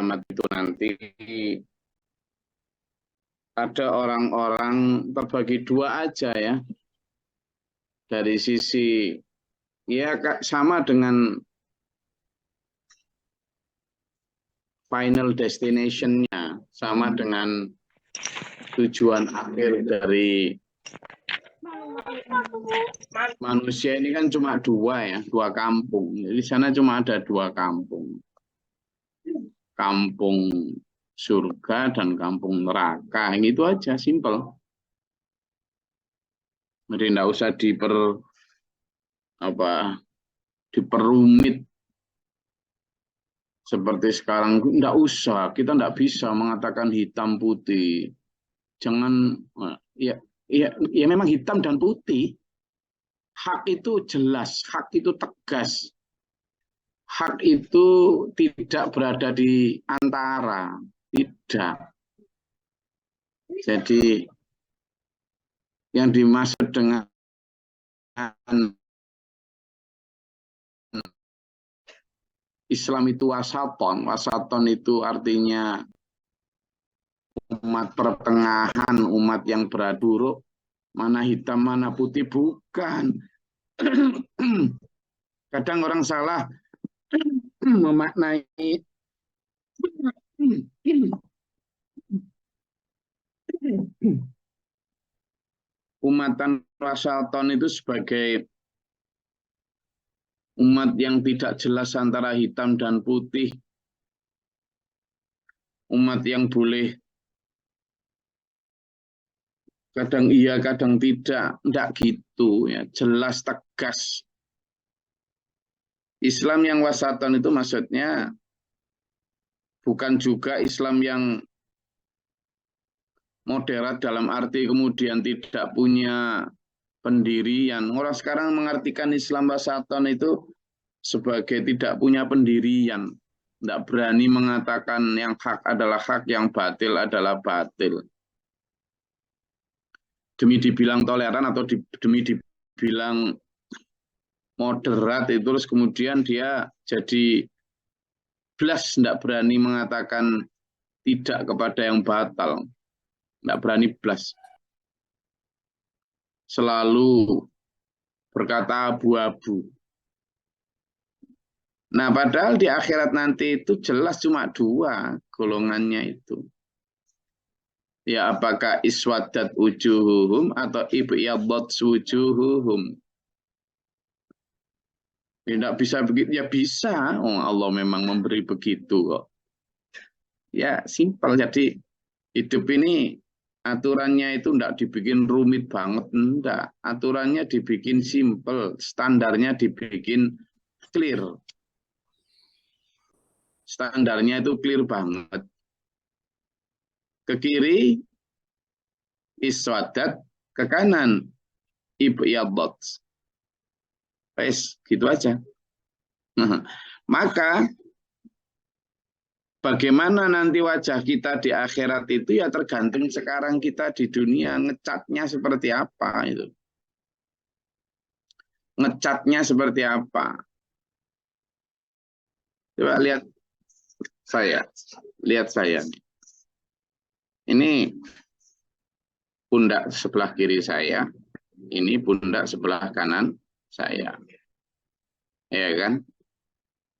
kiamat itu nanti ada orang-orang terbagi dua aja ya. Dari sisi ya sama dengan final destination-nya, sama dengan tujuan akhir dari manusia ini kan cuma dua ya, dua kampung. Di sana cuma ada dua kampung. Kampung surga dan kampung neraka. Gitu aja, simple. Jadi tidak usah diperumit seperti sekarang. Tidak usah, kita tidak bisa mengatakan hitam putih. Jangan ya memang hitam dan putih. Hak itu jelas, hak itu tegas. Hak itu tidak berada di antara, tidak. Jadi yang dimaksud dengan Islam itu wasaton. Wasaton itu artinya umat pertengahan, umat yang beraduruk, mana hitam, mana putih, bukan. Kadang orang salah memaknai umatan wasaton itu sebagai umat yang tidak jelas antara hitam dan putih. Umat yang boleh kadang iya, kadang tidak. Tidak gitu ya, jelas tegas. Islam yang wasaton itu maksudnya bukan juga Islam yang moderat dalam arti kemudian tidak punya pendirian. Orang sekarang mengartikan Islam wasaton itu sebagai tidak punya pendirian. Tidak berani mengatakan yang hak adalah hak, yang batil adalah batil. Demi dibilang toleran atau demi dibilang moderat itu, terus kemudian dia jadi blas, tidak berani mengatakan tidak kepada yang batal. Tidak berani blas. Selalu berkata abu-abu. Nah, padahal di akhirat nanti itu jelas cuma dua golongannya itu. Ya, apakah iswadat wujuhuhum atau ibyaddat wujuhuhum. Tidak bisa begitu, ya bisa. Oh, Allah memang memberi begitu kok. Ya, simpel. Jadi hidup ini aturannya itu tidak dibikin rumit banget, enggak. Aturannya dibikin simpel, standarnya dibikin clear. Standarnya itu clear banget. Ke kiri iswadat, ke kanan ibyaddat. Gitu aja. Maka bagaimana nanti wajah kita di akhirat itu ya tergantung sekarang kita di dunia ngecatnya seperti apa itu. Ngecatnya seperti apa. Coba lihat saya. Ini pundak sebelah kiri saya, ini pundak sebelah kanan saya. Ya kan?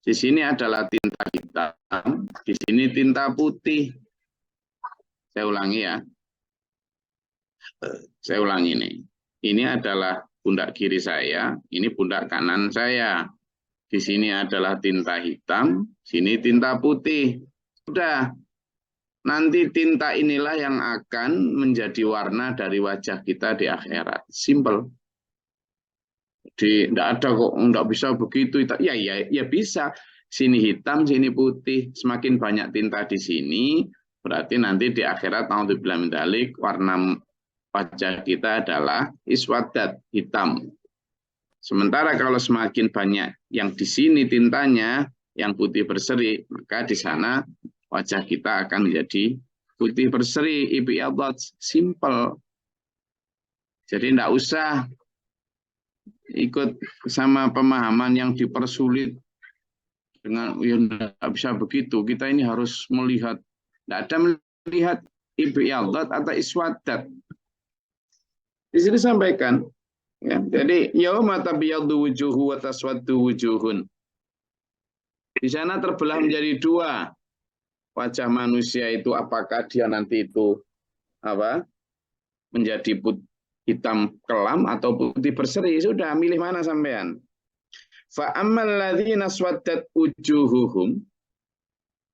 Di sini adalah tinta hitam, di sini tinta putih. Saya ulangi ya. Saya ulangi nih. Ini adalah pundak kiri saya, ini pundak kanan saya. Di sini adalah tinta hitam, sini tinta putih. Sudah. Nanti tinta inilah yang akan menjadi warna dari wajah kita di akhirat. Simple. Jadi tidak ada kok, tidak bisa begitu. Ya bisa. Sini hitam, sini putih. Semakin banyak tinta di sini, berarti nanti di akhirat naudzubillah min dzalik, warna wajah kita adalah iswadat, hitam. Sementara kalau semakin banyak yang di sini tintanya, yang putih berseri, maka di sana wajah kita akan menjadi putih berseri, ibyaddat, simple. Jadi tidak usah ikut sama pemahaman yang dipersulit. dengan ya nggak bisa begitu. Kita ini harus melihat, tidak ada melihat ibyadat atau iswadat. Di sini sampaikan, ya, jadi yauma tabyaddu wujuhu wa taswaddu wujuhun. Di sana terbelah menjadi dua wajah manusia itu, apakah dia nanti itu apa menjadi hitam kelam atau putih berseri. Sudah, milih mana sampean. Fa ammal ladzina swaddat wujuhuhum,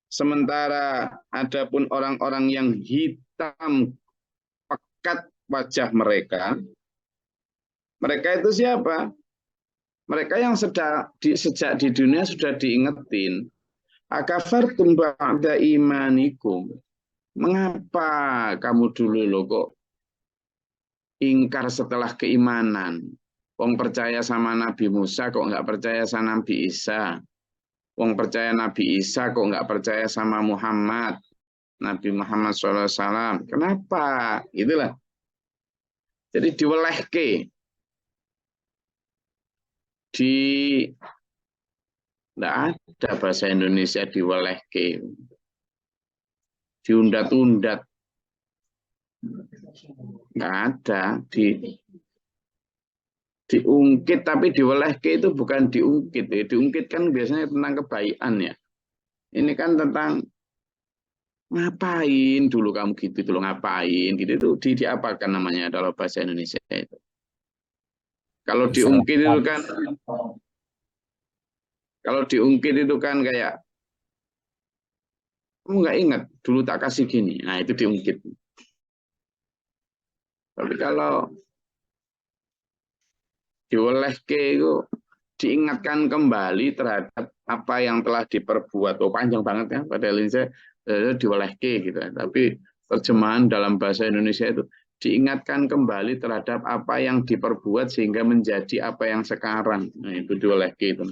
sementara adapun orang-orang yang hitam pekat wajah mereka, mereka itu siapa? Mereka yang sejak di dunia sudah diingetin. Akafartum ba'da imanikum. Mengapa kamu dulu loh kok ingkar setelah keimanan? Wong percaya sama Nabi Musa kok nggak percaya sama Nabi Isa? Wong percaya Nabi Isa kok nggak percaya sama Muhammad? Nabi Muhammad SAW. Kenapa? Itulah. Jadi diwelehke. Tidak ada bahasa Indonesia diwelehke. Diundat-undat. Nggak ada. Diungkit, tapi diwelehke itu bukan diungkit. Ya. Diungkit kan biasanya tentang kebaikan ya. Ini kan tentang ngapain dulu kamu gitu, dulu ngapain gitu itu diapakan namanya dalam bahasa Indonesia itu. Kalau diungkit itu kan, kayak kamu nggak ingat dulu tak kasih gini, nah itu diungkit. Tapi kalau diwelehke itu diingatkan kembali terhadap apa yang telah diperbuat. Oh panjang banget ya, padahal ini saya diwelehke gitu. Tapi terjemahan dalam bahasa Indonesia itu diingatkan kembali terhadap apa yang diperbuat sehingga menjadi apa yang sekarang. Nah itu diwelehke itu.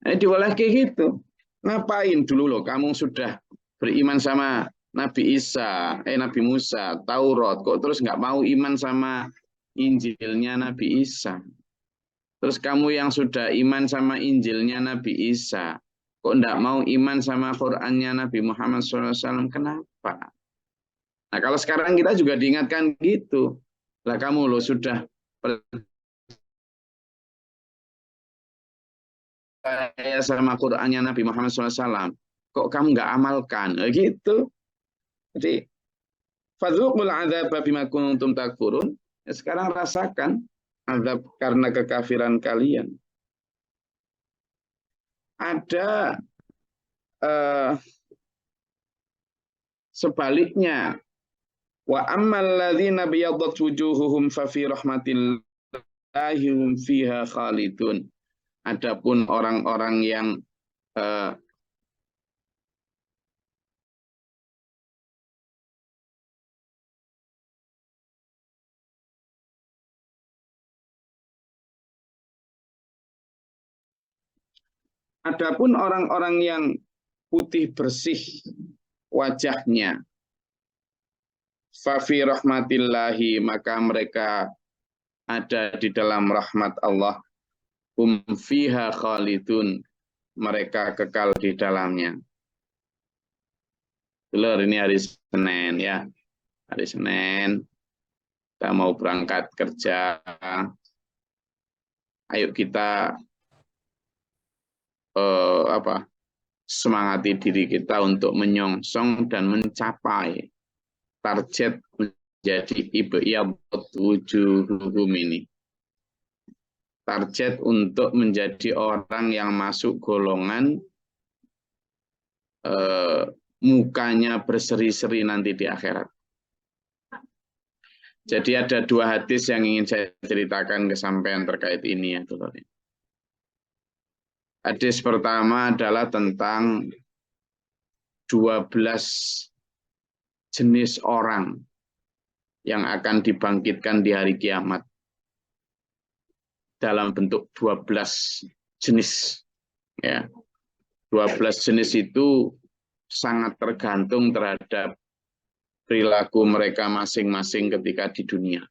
Diwelehke gitu. Ngapain dulu loh kamu sudah beriman sama Nabi Isa, Nabi Musa, Taurat, kok terus nggak mau iman sama Injilnya Nabi Isa? Terus kamu yang sudah iman sama Injilnya Nabi Isa, kok nggak mau iman sama Qurannya Nabi Muhammad SAW? Kenapa? Nah kalau sekarang kita juga diingatkan gitu, lah kamu loh sudah percaya sama Qurannya Nabi Muhammad SAW, kok kamu nggak amalkan? Gitu. Jadi fadzuqul adzaba bima kuntum takfurun. Ya, sekarang rasakan azab karena kekafiran kalian. Ada sebaliknya, wa ammal ladzina biyaddat wujuhuhum fa fi rahmatillahi hum fiha khalidun. Adapun orang-orang yang putih bersih wajahnya, fa fi rahmatillahi, maka mereka ada di dalam rahmat Allah, fiha khalidun, mereka kekal di dalamnya. Telur ini hari Senin ya, hari Senin kita mau berangkat kerja. Ayo kita semangati diri kita untuk menyongsong dan mencapai target menjadi ibyadat wujuhum ini. Target untuk menjadi orang yang masuk golongan mukanya berseri-seri nanti di akhirat. Jadi ada dua hadis yang ingin saya ceritakan kesampaian terkait ini ya, Tuhan. Hadis pertama adalah tentang 12 jenis orang yang akan dibangkitkan di hari kiamat dalam bentuk 12 jenis. Ya. 12 jenis itu sangat tergantung terhadap perilaku mereka masing-masing ketika di dunia.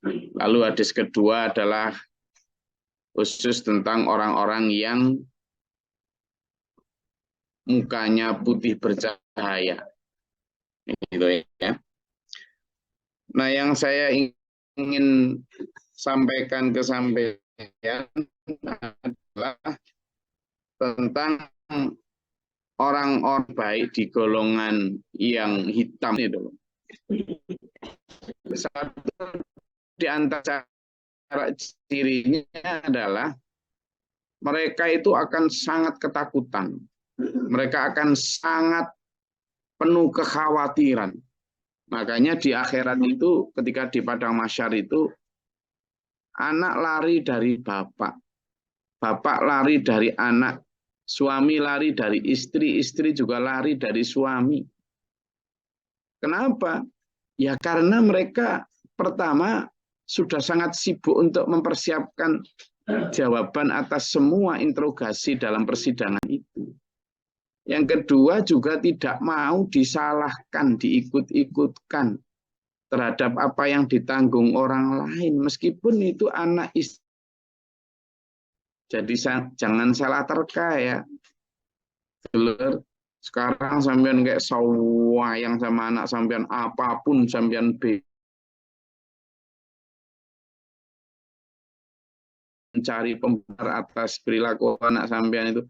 Lalu hadis kedua adalah khusus tentang orang-orang yang mukanya putih bercahaya. Gitu ya. Nah, yang saya ingin sampaikan ke sampean adalah tentang orang-orang baik di golongan yang hitam itu. Satu di antara cirinya adalah mereka itu akan sangat ketakutan. Mereka akan sangat penuh kekhawatiran. Makanya di akhirat itu ketika di padang mahsyar itu anak lari dari bapak, bapak lari dari anak, suami lari dari istri, istri juga lari dari suami. Kenapa? Ya karena mereka pertama sudah sangat sibuk untuk mempersiapkan jawaban atas semua interogasi dalam persidangan itu. Yang kedua juga tidak mau disalahkan, diikut-ikutkan terhadap apa yang ditanggung orang lain, meskipun itu anak istri. Jadi jangan salah terka ya. Sekarang sampean kayak sayang sama anak sampean, apapun sampean mencari pembenar atas perilaku anak sampean itu.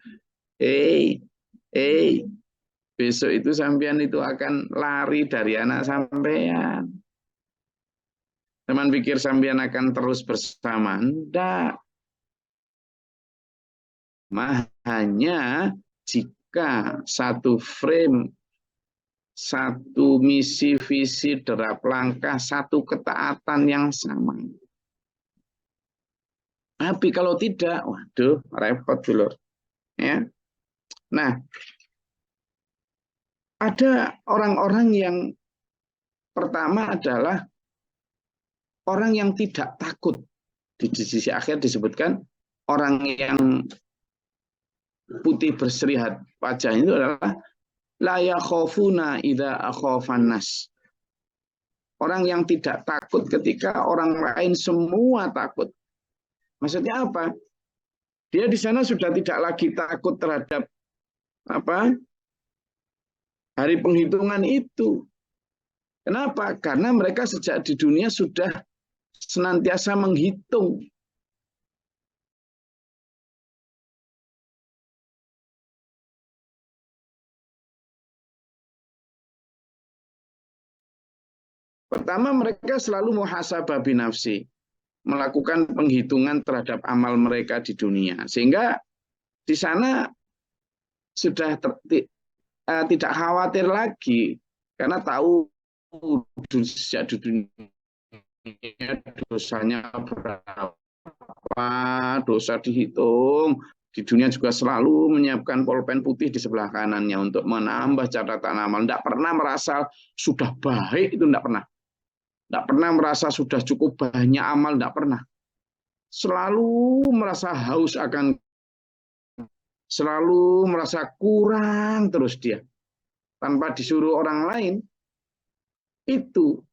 Besok itu sampean itu akan lari dari anak sampean. Teman pikir sampean akan terus bersama. Enggak. Hanya jika satu frame, satu misi, visi, derap langkah, satu ketaatan yang sama. Tapi kalau tidak, waduh, repot dulu. Ya. Nah, ada orang-orang yang pertama adalah orang yang tidak takut. Di sisi akhir disebutkan orang yang putih berseri wajahnya itu adalah la yakhafuna idza akhafan nas. Orang yang tidak takut ketika orang lain semua takut. Maksudnya apa? Dia di sana sudah tidak lagi takut terhadap apa? Hari penghitungan itu. Kenapa? Karena mereka sejak di dunia sudah senantiasa menghitung. Pertama, mereka selalu muhasabah binafsi, melakukan penghitungan terhadap amal mereka di dunia. Sehingga di sana sudah tidak khawatir lagi, karena tahu sejak di dunia dosanya berapa, dosa dihitung. Di dunia juga selalu menyiapkan pulpen putih di sebelah kanannya untuk menambah catatan amal. Tidak pernah merasa sudah baik, itu tidak pernah. Tidak pernah merasa sudah cukup banyak amal, tidak pernah. Selalu merasa haus akan, selalu merasa kurang terus dia. Tanpa disuruh orang lain, itu.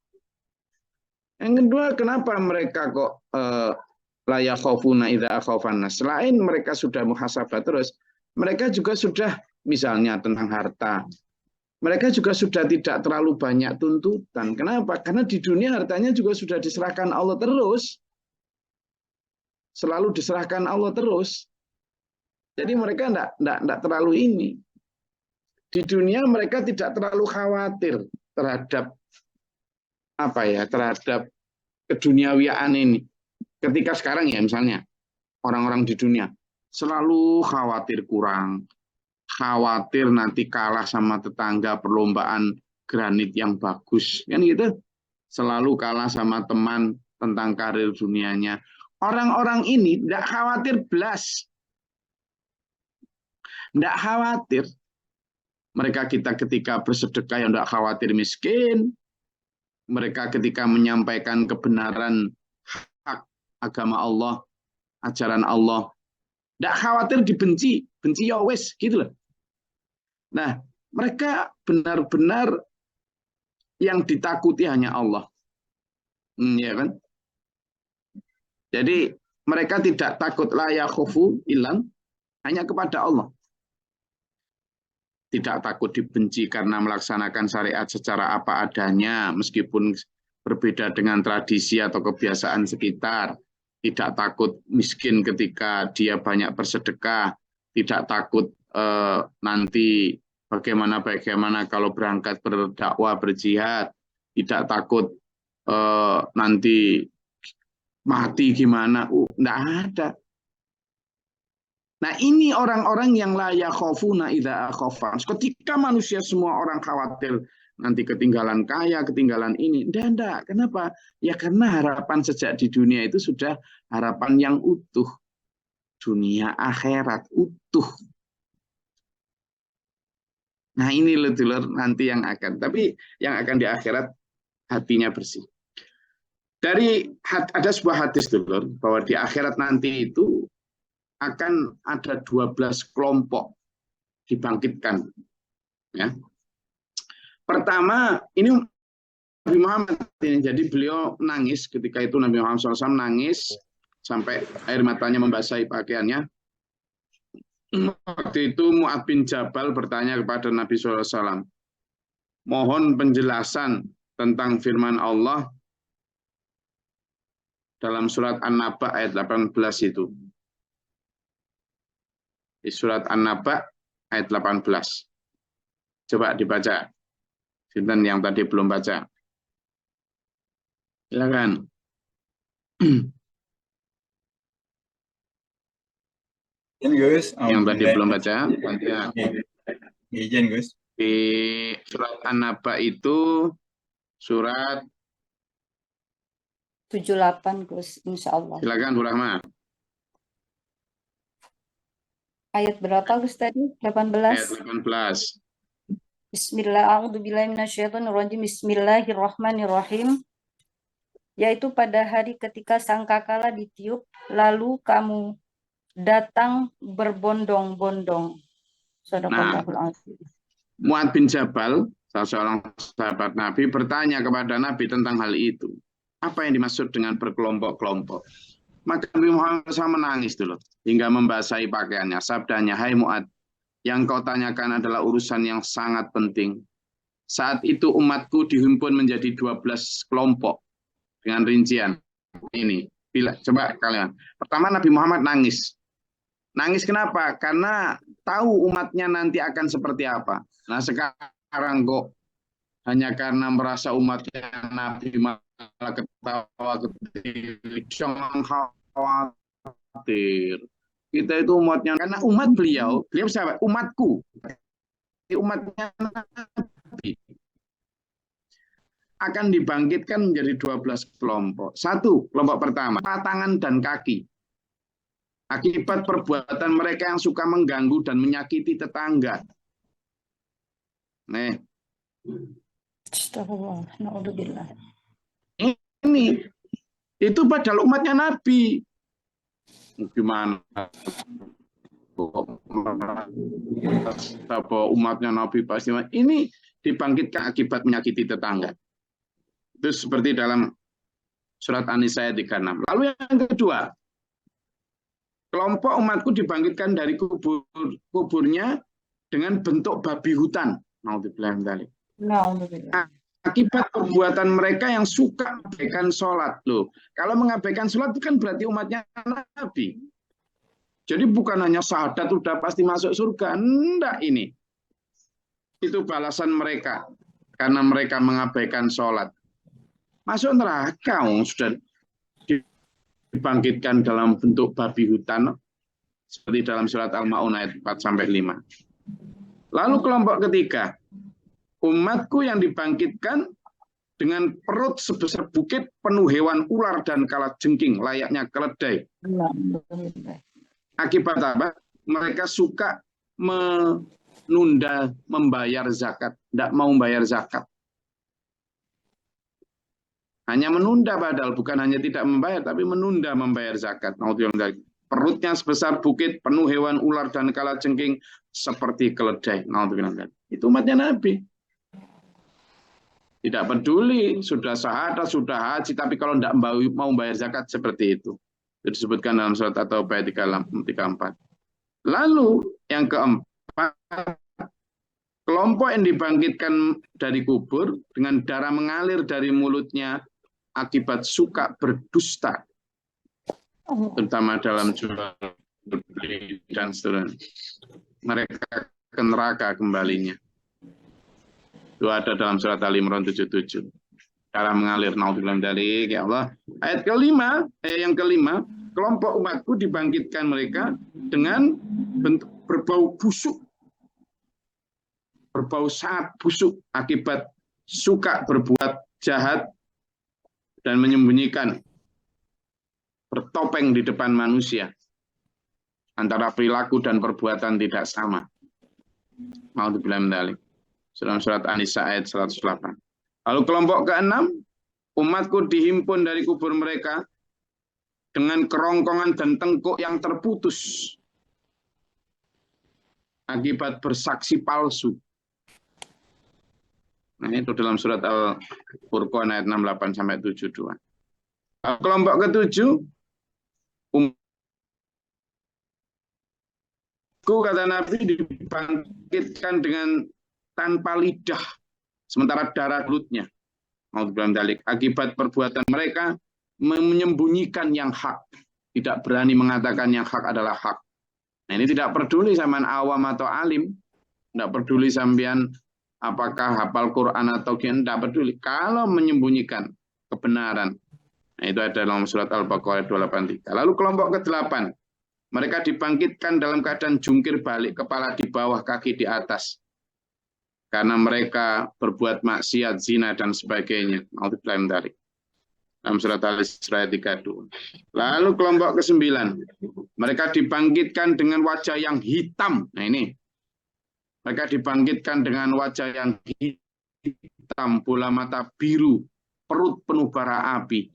Yang kedua, kenapa mereka kok la yakhafuna idza akhafan nas? Selain mereka sudah muhasabah terus, mereka juga sudah misalnya tentang harta. Mereka juga sudah tidak terlalu banyak tuntutan. Kenapa? Karena di dunia hartanya juga sudah diserahkan Allah terus. Selalu diserahkan Allah terus. Jadi mereka tidak terlalu ini. Di dunia mereka tidak terlalu khawatir terhadap apa ya, terhadap keduniawiaan ini. Ketika sekarang ya misalnya orang-orang di dunia selalu khawatir kurang, khawatir nanti kalah sama tetangga perlombaan granit yang bagus, kan gitu. Selalu kalah sama teman tentang karir dunianya. Orang-orang ini tidak khawatir belas. Tidak khawatir. Mereka ketika bersedekah yang tidak khawatir miskin. Mereka ketika menyampaikan kebenaran hak agama Allah, ajaran Allah, tidak khawatir dibenci, benci ya wes, gitu loh. Nah, mereka benar-benar yang ditakuti hanya Allah. Ya kan? Jadi mereka tidak takut la yakhafu ilang hanya kepada Allah. Tidak takut dibenci karena melaksanakan syariat secara apa adanya, meskipun berbeda dengan tradisi atau kebiasaan sekitar. Tidak takut miskin ketika dia banyak bersedekah. Tidak takut nanti bagaimana kalau berangkat berdakwah, berjihad. Tidak takut nanti mati gimana. Enggak ada. Nah, ini orang-orang yang la yakhafuna idza akhafan. Ketika manusia semua orang khawatir nanti ketinggalan kaya, ketinggalan ini. Enggak. Kenapa? Ya karena harapan sejak di dunia itu sudah harapan yang utuh. Dunia akhirat utuh. Nah, ini loh nanti yang akan. Tapi yang akan di akhirat hatinya bersih. Ada sebuah hadis dulur bahwa di akhirat nanti itu akan ada 12 kelompok dibangkitkan. Ya. Pertama, ini Nabi Muhammad ini, jadi beliau nangis ketika itu Nabi Muhammad SAW nangis sampai air matanya membasahi pakaiannya. Waktu itu Mu'adz bin Jabal bertanya kepada Nabi SAW, mohon penjelasan tentang firman Allah dalam surat An-Naba ayat 18 itu. Di surat An-Naba ayat 18. Coba dibaca. Sinten yang tadi belum baca? Silakan. Yang tadi belum baca, izin Gus. Di surat An-Naba itu surat 78 Gus, insya Allah. Silakan Bu Rahma. Ayat berapa Gus tadi? 18. Ayat 18. Bismillahirrahmanirrahim. Yaitu pada hari ketika sangkakala ditiup, lalu kamu datang berbondong-bondong. Shadaqallahul azim. Mu'adz bin Jabal, salah seorang sahabat Nabi, bertanya kepada Nabi tentang hal itu. Apa yang dimaksud dengan berkelompok-kelompok? Maka Nabi Muhammad SAW menangis dulu hingga membasahi pakaiannya. Sabdanya, hai Mu'adz, yang kau tanyakan adalah urusan yang sangat penting. Saat itu umatku dihimpun menjadi 12 kelompok dengan rincian ini. Coba kalian. Pertama Nabi Muhammad nangis. Nangis kenapa? Karena tahu umatnya nanti akan seperti apa. Nah sekarang kok hanya karena merasa umatnya Nabi malah ketawa ketiwi, jangan khawatir. Kita itu umatnya, karena umat beliau siapa? Umatku. Umatnya Nabi akan dibangkitkan menjadi 12 kelompok. Satu, kelompok pertama, tangan dan kaki. Akibat perbuatan mereka yang suka mengganggu dan menyakiti tetangga. Nih. Ini itu padahal umatnya Nabi. Gimana? Umatnya Nabi pasti ini dibangkitkan akibat menyakiti tetangga. Itu seperti dalam surat An-Nisa ayat 36. Lalu yang kedua, kelompok umatku dibangkitkan dari kuburnya dengan bentuk babi hutan. Akibat perbuatan mereka yang suka mengabaikan sholat. Loh, kalau mengabaikan sholat itu kan berarti umatnya Nabi. Jadi bukan hanya syahadat sudah pasti masuk surga. Enggak ini. Itu balasan mereka. Karena mereka mengabaikan sholat. Masuk neraka. Sudah dibangkitkan dalam bentuk babi hutan. Seperti dalam surat Al-Ma'un ayat 4-5. Lalu kelompok ketiga. Umatku yang dibangkitkan dengan perut sebesar bukit penuh hewan ular dan kalajengking layaknya keledai. Akibat apa? Mereka suka menunda membayar zakat, tidak mau membayar zakat. Hanya menunda padahal bukan hanya tidak membayar, tapi menunda membayar zakat. Perutnya sebesar bukit penuh hewan ular dan kalajengking seperti keledai. Itu umatnya Nabi. Tidak peduli, sudah syahadat, sudah haji, tapi kalau tidak mau bayar zakat seperti itu. Itu disebutkan dalam surat At-Taubah 34. Lalu yang keempat, kelompok yang dibangkitkan dari kubur dengan darah mengalir dari mulutnya akibat suka berdusta, terutama dalam jual beli dan seterusnya. Mereka ke neraka kembalinya. Itu ada dalam surat Al-Imran 77. Darah mengalir, naudzubillah dari ya Allah. Ayat kelima, yang kelima, kelompok umatku dibangkitkan mereka dengan bentuk berbau busuk, berbau sangat busuk akibat suka berbuat jahat dan menyembunyikan, bertopeng di depan manusia. Antara perilaku dan perbuatan tidak sama. Naudzubillah min dzalik. Dalam surat An-Nisa ayat 108. Lalu kelompok keenam, umatku dihimpun dari kubur mereka dengan kerongkongan dan tengkuk yang terputus akibat bersaksi palsu. Nah, itu dalam surat Al-Furqan ayat 68 sampai 72. Kelompok ketujuh, umatku kata Nabi dibangkitkan dengan tanpa lidah, sementara darah mulutnya. Akibat perbuatan mereka menyembunyikan yang hak, tidak berani mengatakan yang hak adalah hak. Nah, ini tidak peduli sampean awam atau alim, tidak peduli sampean apakah hafal Quran atau tidak peduli. Kalau menyembunyikan kebenaran, nah itu ada dalam surat Al-Baqarah 283. Lalu kelompok ke-8, mereka dibangkitkan dalam keadaan jungkir balik, kepala di bawah, kaki di atas. Karena mereka berbuat maksiat, zina, dan sebagainya. Dalam surat Al-Isra 32. Lalu kelompok ke-9. Mereka dibangkitkan dengan wajah yang hitam. Nah ini. Mereka dibangkitkan dengan wajah yang hitam, bola mata biru, perut penuh bara api.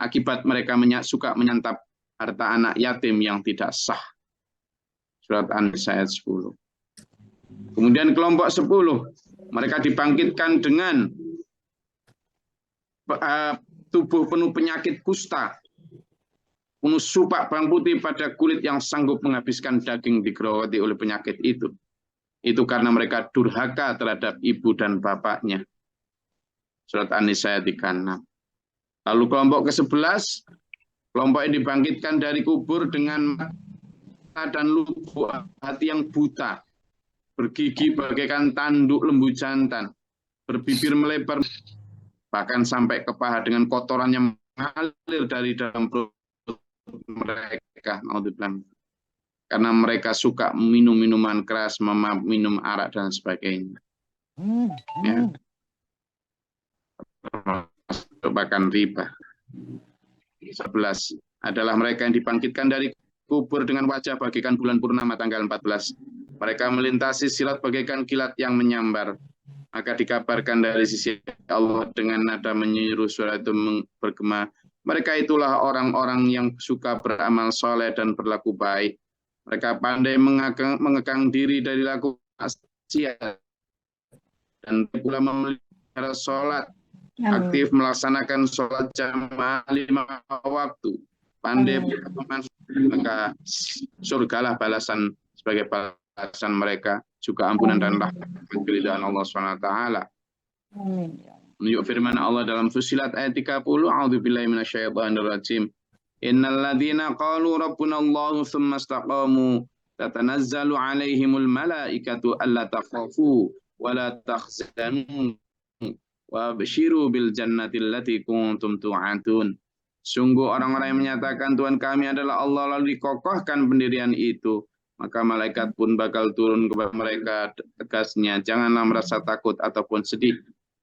Akibat mereka suka menyantap harta anak yatim yang tidak sah. Surat An-Nisa ayat 10. Kemudian kelompok 10, mereka dibangkitkan dengan tubuh penuh penyakit kusta, penuh supak bawang putih pada kulit yang sanggup menghabiskan daging digerogoti oleh penyakit itu. Itu karena mereka durhaka terhadap ibu dan bapaknya. Surat An-Nisa ayat 36. Lalu kelompok ke-11, kelompok yang dibangkitkan dari kubur dengan mata dan lubuk hati yang buta, bergigi bagaikan tanduk lembu jantan, berbibir melebar, bahkan sampai ke paha dengan kotoran yang mengalir dari dalam perut mereka. Karena mereka suka minum minuman keras, minum arak dan sebagainya. Ya. Bahkan riba. 11 adalah mereka yang dibangkitkan dari kubur dengan wajah bagaikan bulan purnama tanggal 14. Mereka melintasi sirat bagaikan kilat yang menyambar. Maka dikabarkan dari sisi Allah dengan nada menyeru, suara itu bergema. Mereka itulah orang-orang yang suka beramal soleh dan berlaku baik. Mereka pandai mengekang diri dari laku maksiat dan pula memelihara sholat, aktif melaksanakan sholat jamaah 5 waktu, pandai maka surgalah balasan sebagai balasan mereka, juga ampunan dan rahmat keridhaan Allah SWT. Menunjuk firman Allah dalam Fussilat ayat 30, a'udzubillahi minasyaitonirrajim. Innal ladzina qalu rabbunallahu tsumma istaqamu tatanazzalu 'alaihimul malaikatu alla takhafu wa la tahzanu wa basyiru bil jannati allati kuntum tu'adun. Sungguh orang-orang yang menyatakan Tuhan kami adalah Allah lalu dikokohkan pendirian itu, maka malaikat pun bakal turun kepada mereka tegasnya, janganlah merasa takut ataupun sedih.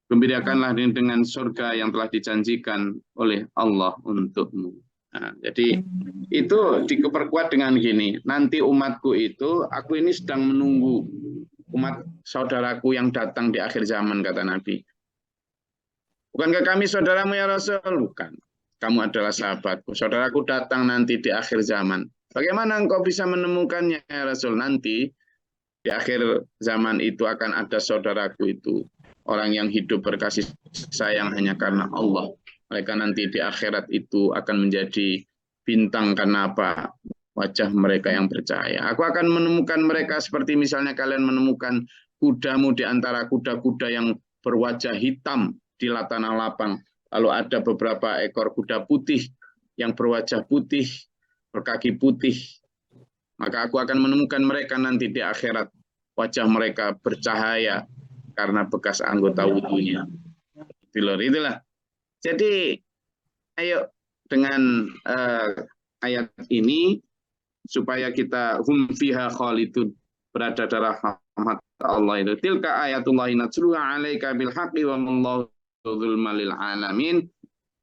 Gembirakanlah dengan surga yang telah dijanjikan oleh Allah untukmu. Nah, jadi itu diperkuat dengan gini, nanti umatku itu, aku ini sedang menunggu umat saudaraku yang datang di akhir zaman, kata Nabi. Bukankah kami saudaramu ya Rasul? Bukan. Kamu adalah sahabatku. Saudaraku datang nanti di akhir zaman. Bagaimana engkau bisa menemukannya ya Rasul? Nanti di akhir zaman itu akan ada saudaraku itu, orang yang hidup berkasih sayang hanya karena Allah. Mereka nanti di akhirat itu akan menjadi bintang karena apa? Wajah mereka yang bercahaya. Aku akan menemukan mereka seperti misalnya kalian menemukan kudamu di antara kuda-kuda yang berwajah hitam di tanah lapang. Lalu ada beberapa ekor kuda putih yang berwajah putih, berkaki putih. Maka aku akan menemukan mereka nanti di akhirat. Wajah mereka bercahaya karena bekas anggota wudhunya. Itulah. Jadi ayo dengan ayat ini supaya kita hum fiha khalidun, berada dalam rahmat Allah itu. Tilka ayatullah natluha 'alaika bil haqqi wa mallahu dzulmal lil alamin.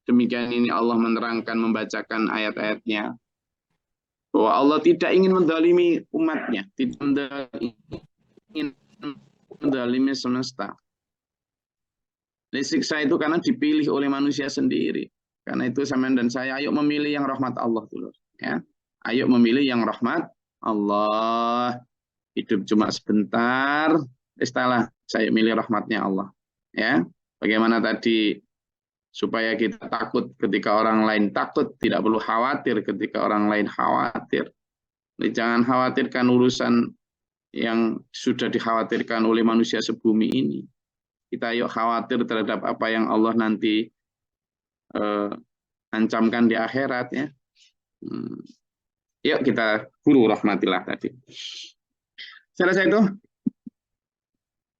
Demikian ini Allah menerangkan, membacakan ayat-ayatnya bahwa Allah tidak ingin mendalimi umatnya, tidak ingin mendalimi semesta. Siksa itu karena dipilih oleh manusia sendiri. Karena itu sampean dan saya ayo memilih yang rahmat Allah dulu, ya. Ayo memilih yang rahmat Allah. Hidup cuma sebentar, istilah saya milih rahmatnya Allah, ya. Bagaimana tadi supaya kita takut ketika orang lain takut, tidak perlu khawatir ketika orang lain khawatir. Jadi jangan khawatirkan urusan yang sudah dikhawatirkan oleh manusia sebumi ini. Kita yuk khawatir terhadap apa yang Allah nanti ancamkan di akhirat, ya. Yuk kita guru rahmatillah tadi. Selesai itu?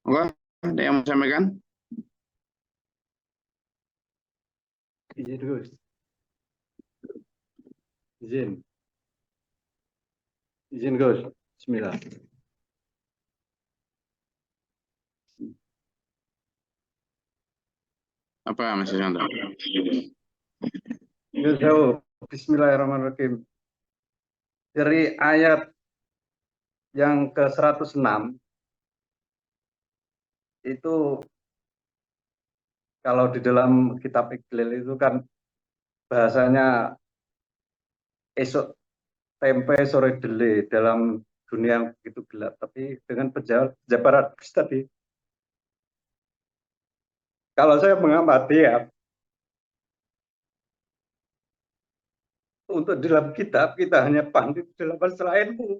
Oke, ada yang mau sampaikan? Izin Gus. Izin Gus. Bismillah. Apa Mas Chandra? Bismillahirrahmanirrahim. Dari ayat yang ke-106 itu kalau di dalam kitab Iqlil itu kan bahasanya esok tempe sore dele dalam dunia yang begitu gelap, tapi dengan penjabaran tadi. Kalau saya mengamati ya, untuk dalam kitab kita hanya pandit dalam masalah ilmu,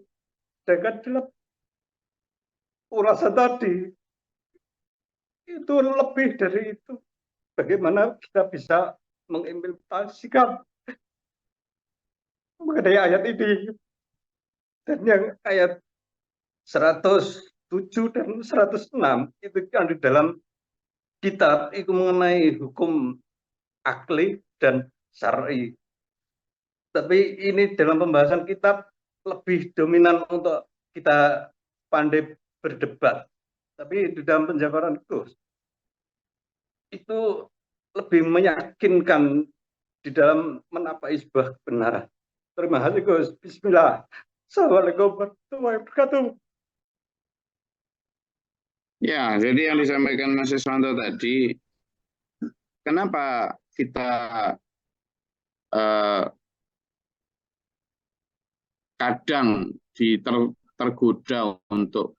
dengan dalam urasan tadi itu lebih dari itu. Bagaimana kita bisa mengimplementasikan mengenai ayat ini, dan yang ayat 107 dan 106 itu kan di dalam kitab itu mengenai hukum akli dan syar'i. Tapi ini dalam pembahasan kitab lebih dominan untuk kita pandai berdebat. Tapi di dalam penjabaran itu lebih meyakinkan di dalam menapai sebuah kebenaran. Terima kasih Gus. Bismillah. Assalamualaikum warahmatullahi wabarakatuh. Ya, jadi yang disampaikan Mas Iswanto tadi, kenapa kita kadang tergoda untuk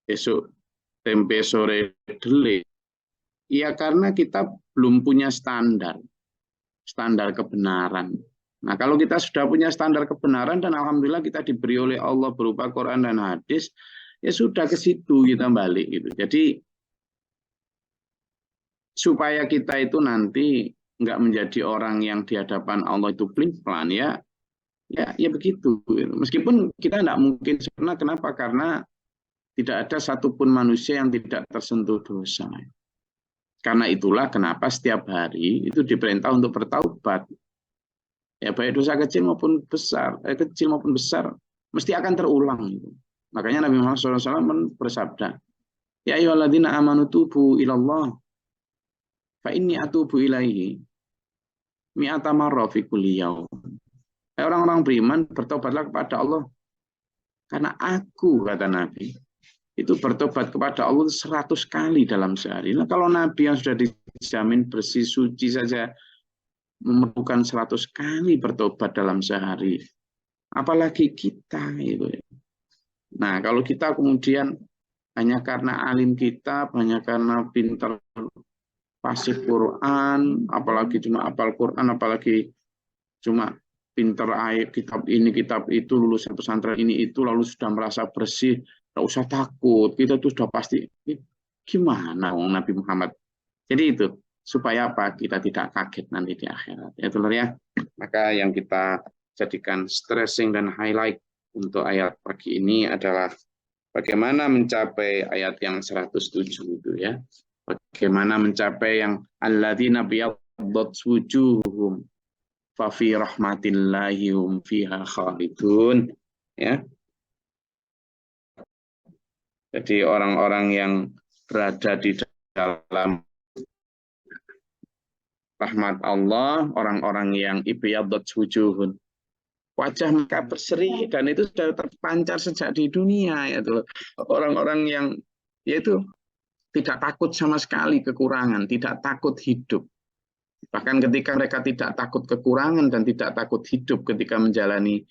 besok tempe sore dele? Ya karena kita belum punya standar kebenaran. Nah, kalau kita sudah punya standar kebenaran dan alhamdulillah kita diberi oleh Allah berupa Quran dan hadis, ya sudah ke situ kita balik gitu. Jadi supaya kita itu nanti nggak menjadi orang yang di hadapan Allah itu pelin-pelan, ya begitu. Meskipun kita nggak mungkin sempurna, kenapa? Karena tidak ada satupun manusia yang tidak tersentuh dosa. Karena itulah kenapa setiap hari itu diperintah untuk bertaubat. Ya baik dosa kecil maupun besar, mesti akan terulang. Makanya Nabi Muhammad SAW bersabda, ya ayyuhalladzina amanu tubu ilallah, fa inni atubu ilaihi mi'ata marra fi kulli yaum. Orang-orang beriman bertobatlah kepada Allah. Karena aku, kata Nabi, itu bertobat kepada Allah 100 kali dalam sehari. Nah, kalau Nabi yang sudah dijamin bersih suci saja memerlukan 100 kali bertobat dalam sehari, apalagi kita itu. Nah, kalau kita kemudian hanya karena alim kita, hanya karena pintar fasih Quran, apalagi cuma hafal Quran, apalagi cuma pinter ayat kitab ini, kitab itu, lulusan pesantren ini itu, lalu sudah merasa bersih, nggak usah takut, kita tuh sudah pasti. Gimana Nabi Muhammad? Jadi itu, supaya apa? Kita tidak kaget nanti di akhirat. Ya telur ya. Maka yang kita jadikan stressing dan highlight untuk ayat pagi ini adalah bagaimana mencapai ayat yang 107 itu ya. Bagaimana mencapai yang alladzina biyaddat wujuhum fa fi rahmatillahi hum fiha khalidun ya. Jadi orang-orang yang berada di dalam rahmat Allah, orang-orang yang ibyadat wujuhun, wajah mereka berseri dan itu sudah terpancar sejak di dunia, yaitu orang-orang yang yaitu tidak takut sama sekali kekurangan, tidak takut hidup. Bahkan ketika mereka tidak takut kekurangan dan tidak takut hidup ketika menjalani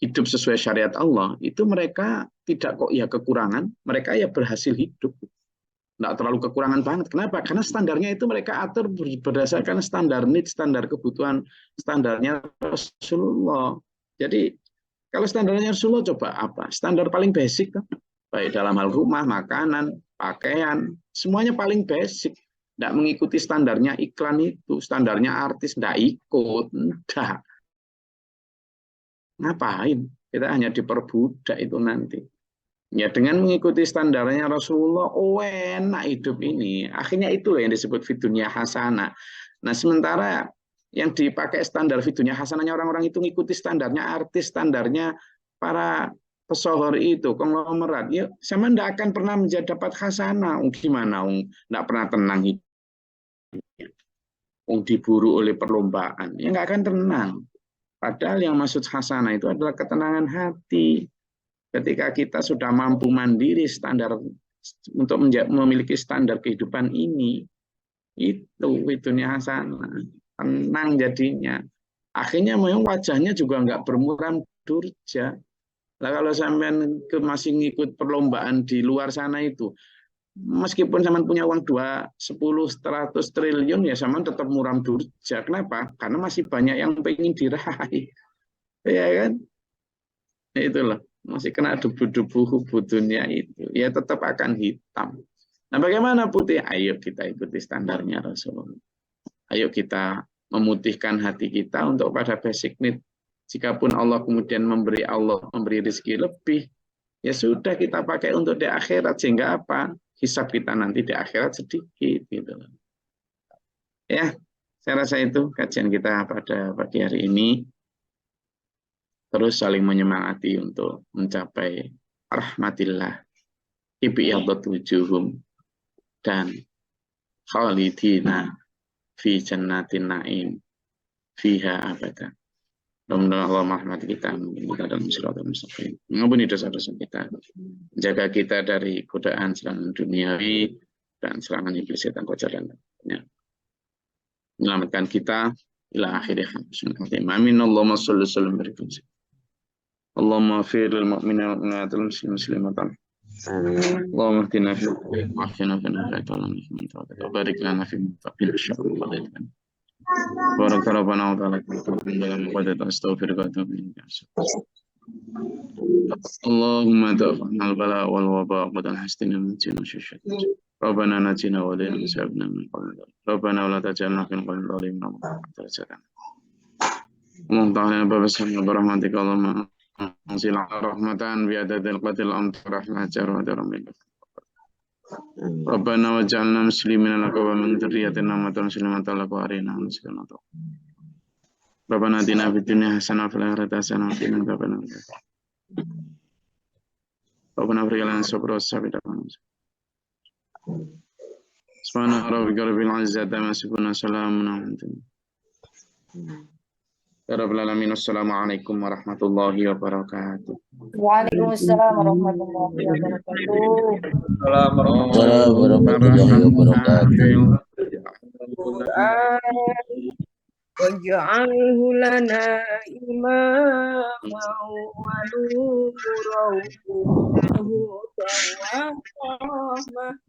hidup sesuai syariat Allah, itu mereka tidak kok ya kekurangan, mereka ya berhasil hidup. Tidak terlalu kekurangan banget. Kenapa? Karena standarnya itu mereka atur berdasarkan standar needs, standar kebutuhan, standarnya Rasulullah. Jadi kalau standarnya Rasulullah coba apa? Standar paling basic, baik dalam hal rumah, makanan, pakaian, semuanya paling basic. Tidak mengikuti standarnya iklan itu, standarnya artis, tidak ikut. Tidak. Ngapain? Kita hanya diperbudak itu nanti. Ya dengan mengikuti standarnya Rasulullah, enak hidup ini. Akhirnya itu yang disebut fidunya hasanah. Nah sementara yang dipakai standar fidunya hasanahnya orang-orang itu mengikuti standarnya artis, standarnya para pesohor itu, konglomerat. Ya sama tidak akan pernah dapat hasanah. Gimana? Tidak pernah tenang hidupnya. Diburu oleh perlombaan. Ya nggak akan tenang. Padahal yang maksud hasanah itu adalah ketenangan hati. Ketika kita sudah mampu mandiri standar untuk memiliki standar kehidupan ini, itu hasanah, tenang jadinya. Akhirnya memang wajahnya juga nggak bermuram durja. Lah kalau sampean masih ngikut perlombaan di luar sana itu, meskipun sampean punya uang 10-100 triliun ya sampean tetap muram durja. Kenapa? Karena masih banyak yang pengen diraih. Ya kan? Itulah. Masih kena debu-debu hubudunnya itu, ya tetap akan hitam. Nah bagaimana putih? Ayo kita ikuti standarnya Rasulullah. Ayo kita memutihkan hati kita untuk pada basic need. Jikapun Allah kemudian memberi rezeki lebih, ya sudah kita pakai untuk di akhirat, sehingga apa? Hisab kita nanti di akhirat sedikit gitu. Ya, saya rasa itu kajian kita pada pagi hari ini. Terus saling menyemangati untuk mencapai rahmatillah, ibyadat wujuhum, dan khalidina fi jannatin na'im fiha abada. Mudah-mudahan Allah merahmati kita dalam siratal mustaqim. Mengampuni dosa-dosa kita, jaga kita dari godaan serangan duniawi dan serangan iblis setan kocar dan lainnya. Menyelamatkan kita ila akhir hayat. Amin. Allahumma shalli wa sallim wa barik. Allahumma fir lil mu'minina wal mu'minat wal muslimin wal muslimat. Allahumma ihdina fi wa'afina fi nafsi wa barik lana fi mutaqin insyaallah. Barak rabbana wa ta'ala dalam qadat astaghfiruka wa atubu ilaik. Allahumma da'fa'al bala wal waba wa qad hastina min syarri. Rabbana najina wa lana musabna min qabl. Rabbana wa la taj'alna fi qalbi dhalim wa tarjatan. Allahumma ta'ala babasana birahmatika Allahumma anzil rahmatan bi'adadil qatil amtar rahmatar wa daramil. Rabbana waj'alna muslimina laka wa min dzurriyyatina ummatan muslimatan laka wa arina muslimatan. Rabbana atina fid dunya hasanah wa fil akhirati hasanah wa qina adzabannar. Rabbana beri lana sabra wa sabita. Subhana rabbika rabbil izzati amma yasifun wa salamun alhamdulillah. Ya Rabbil Alamin. Assalamualaikum warahmatullahi wabarakatuh. Waalaikumsalam warahmatullahi wabarakatuh. Assalamualaikum warahmatullahi wabarakatuh. Waj'alhu lana imama wa nuran wa rahmah.